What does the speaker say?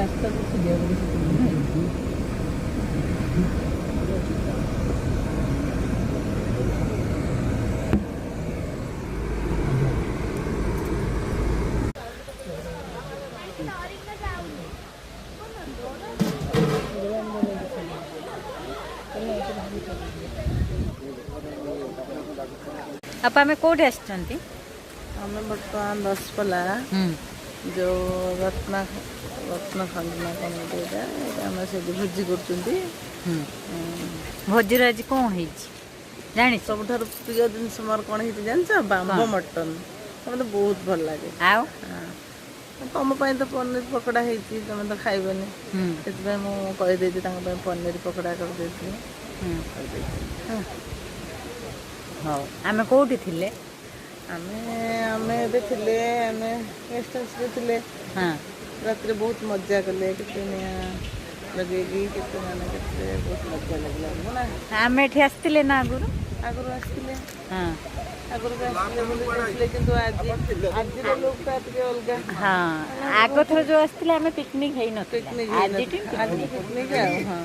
ରାସ୍ତା କିଛି ଦିଆଗଲେ ସେ आप आम कौटे आसछंती आम बर्तमान दशपल्ला जो रत्न खंडना कमिटी आम से भोजी कर भोजीर आज कौन है जानी सब प्रिय जिनस मोर कौन है जानच बाम्बो मटन मत बहुत भल लगे आओ तुम तो पनीर पकड़ा होती तुम तो खाइबनी से मुझे पनीर पकड़ा कर हाँ आम कौटी थिले आमे थिले आमे गेस्ट हाउस रे थिले हाँ रात बहुत मजा कले केते लगेगी केते माने केते बहुत मजा लगला ना आम एठी आसतिले ना आगुरु आगुरु आसतिले हाँ आगुरु आसतिले किंतु आज लोग का ଟିକେ अलगा हाँ आगो थर जो आसतिले आमे पिकनिक हेई न पिकनिक आज पिकनिक हां